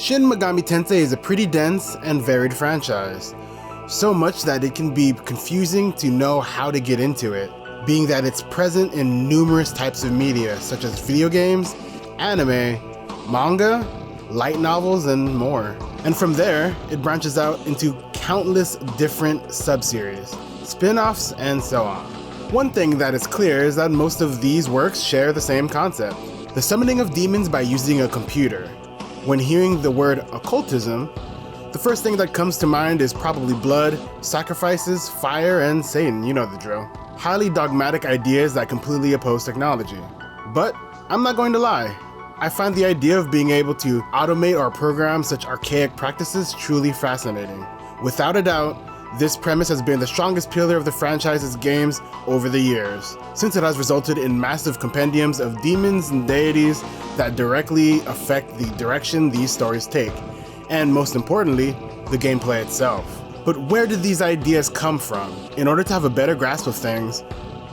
Shin Megami Tensei is a pretty dense and varied franchise, so much that it can be confusing to know how to get into it, being that it's present in numerous types of media such as video games, anime, manga, light novels, and more. And from there, it branches out into countless different sub-series, spin-offs, and so on. One thing that is clear is that most of these works share the same concept: the summoning of demons by using a computer. When hearing the word occultism, the first thing that comes to mind is probably blood, sacrifices, fire, and Satan, you know the drill. Highly dogmatic ideas that completely oppose technology. But I'm not going to lie, I find the idea of being able to automate or program such archaic practices truly fascinating. Without a doubt, this premise has been the strongest pillar of the franchise's games over the years, since it has resulted in massive compendiums of demons and deities that directly affect the direction these stories take, and most importantly, the gameplay itself. But where did these ideas come from? In order to have a better grasp of things,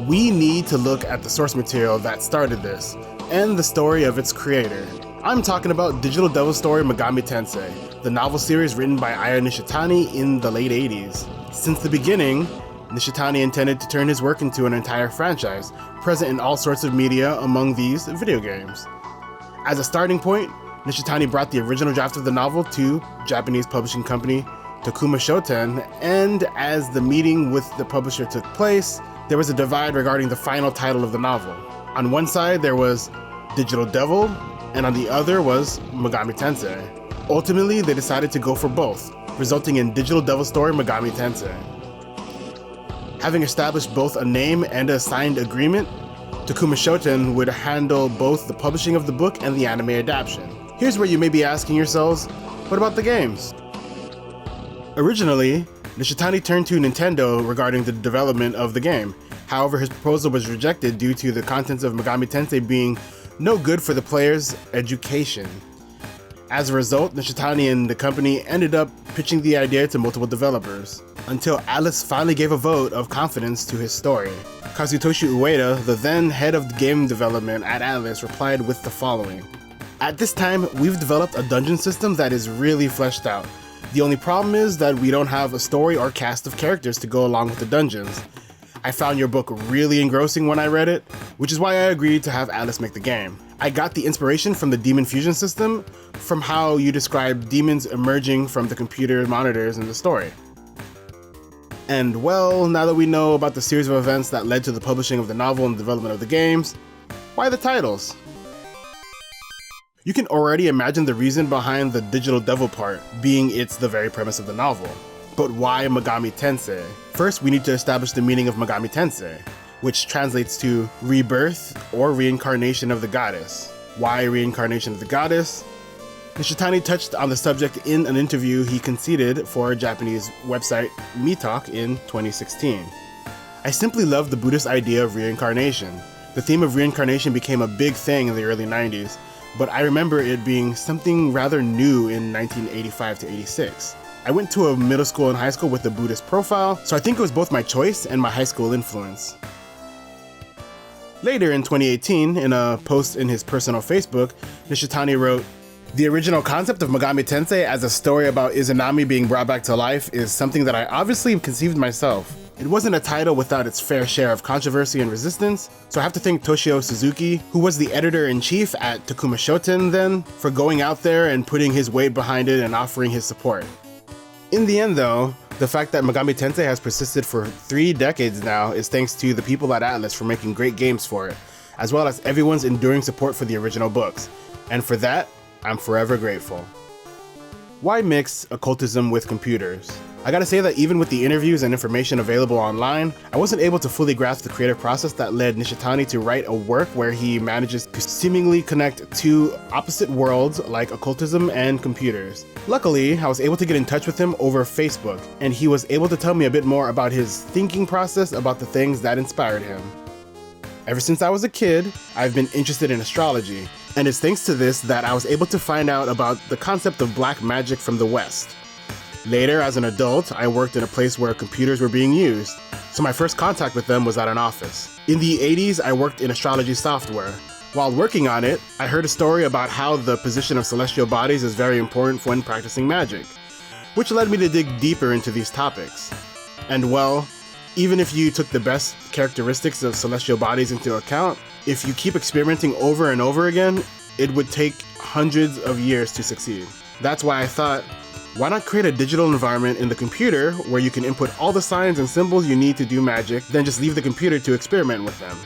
we need to look at the source material that started this, and the story of its creator. I'm talking about Digital Devil Story Megami Tensei, the novel series written by Nishitani in the late 80s. Since the beginning, Nishitani intended to turn his work into an entire franchise, present in all sorts of media, among these video games. As a starting point, Nishitani brought the original draft of the novel to Japanese publishing company Tokuma Shoten, and as the meeting with the publisher took place, there was a divide regarding the final title of the novel. On one side there was Digital Devil, and on the other was Megami Tensei. Ultimately, they decided to go for both, resulting in Digital Devil Story Megami Tensei. Having established both a name and a signed agreement, Tokuma Shoten would handle both the publishing of the book and the anime adaptation. Here's where you may be asking yourselves, what about the games? Originally, Nishitani turned to Nintendo regarding the development of the game. However, his proposal was rejected due to the contents of Megami Tensei being no good for the player's education. As a result, Nishitani and the company ended up pitching the idea to multiple developers, until Atlus finally gave a vote of confidence to his story. Kazutoshi Ueda, the then head of game development at Atlus, replied with the following: "At this time, we've developed a dungeon system that is really fleshed out. The only problem is that we don't have a story or cast of characters to go along with the dungeons. I found your book really engrossing when I read it, which is why I agreed to have Atlus make the game. I got the inspiration from the demon fusion system, from how you describe demons emerging from the computer monitors in the story." And well, now that we know about the series of events that led to the publishing of the novel and development of the games, why the titles? You can already imagine the reason behind the Digital Devil part, being it's the very premise of the novel. But why Megami Tensei? First, we need to establish the meaning of Megami Tensei, which translates to rebirth or reincarnation of the goddess. Why reincarnation of the goddess? Nishitani touched on the subject in an interview he conceded for a Japanese website, Mitok, in 2016. "I simply love the Buddhist idea of reincarnation. The theme of reincarnation became a big thing in the early 90s, but I remember it being something rather new in 1985 to 86. I went to a middle school and high school with a Buddhist profile, so I think it was both my choice and my high school influence." Later in 2018, in a post in his personal Facebook, Nishitani wrote, "The original concept of Megami Tensei as a story about Izanami being brought back to life is something that I obviously conceived myself. It wasn't a title without its fair share of controversy and resistance, so I have to thank Toshio Suzuki, who was the editor-in-chief at Tokuma Shoten then, for going out there and putting his weight behind it and offering his support." In the end though, the fact that Megami Tensei has persisted for 3 decades now is thanks to the people at Atlus for making great games for it, as well as everyone's enduring support for the original books. And for that, I'm forever grateful. Why mix occultism with computers? I gotta say that even with the interviews and information available online, I wasn't able to fully grasp the creative process that led Nishitani to write a work where he manages to seemingly connect two opposite worlds like occultism and computers. Luckily, I was able to get in touch with him over Facebook, and he was able to tell me a bit more about his thinking process about the things that inspired him. Ever since I was a kid, I've been interested in astrology, and it's thanks to this that I was able to find out about the concept of black magic from the West. Later, as an adult, I worked in a place where computers were being used, so my first contact with them was at an office. In the 80s, I worked in astrology software. While working on it, I heard a story about how the position of celestial bodies is very important when practicing magic, which led me to dig deeper into these topics. And well, even if you took the best characteristics of celestial bodies into account, if you keep experimenting over and over again, it would take hundreds of years to succeed. That's why I thought, why not create a digital environment in the computer where you can input all the signs and symbols you need to do magic, then just leave the computer to experiment with them.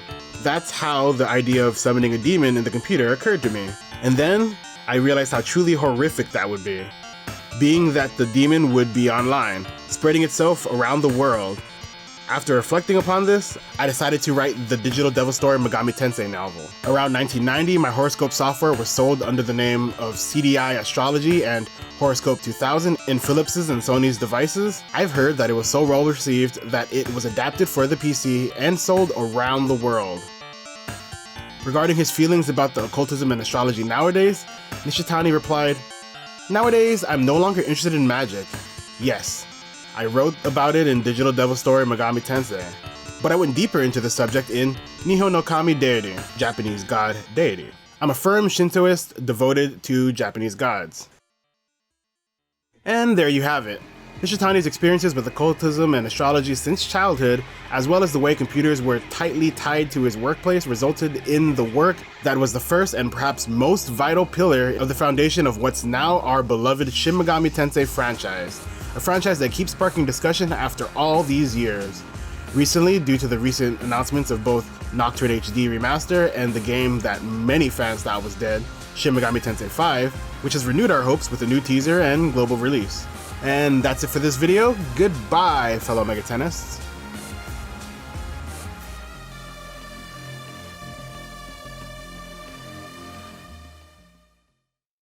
That's how the idea of summoning a demon in the computer occurred to me. And then I realized how truly horrific that would be. Being that the demon would be online, spreading itself around the world. After reflecting upon this, I decided to write the digital devil story Megami Tensei novel. Around 1990, my horoscope software was sold under the name of CDI Astrology and Horoscope 2000 in Philips's and Sony's devices. I've heard that it was so well received that it was adapted for the PC and sold around the world. Regarding his feelings about the occultism and astrology nowadays, Nishitani replied, "Nowadays, I'm no longer interested in magic. Yes, I wrote about it in Digital Devil Story Megami Tensei, but I went deeper into the subject in Nihon no Kami Deity, Japanese god deity. I'm a firm Shintoist devoted to Japanese gods." And there you have it. Nishitani's experiences with occultism and astrology since childhood, as well as the way computers were tightly tied to his workplace, resulted in the work that was the first and perhaps most vital pillar of the foundation of what's now our beloved Shin Megami Tensei franchise. A franchise that keeps sparking discussion after all these years. Recently, due to the recent announcements of both Nocturne HD Remaster and the game that many fans thought was dead, Shin Megami Tensei 5, which has renewed our hopes with a new teaser and global release. And that's it for this video. Goodbye, fellow Megatenists.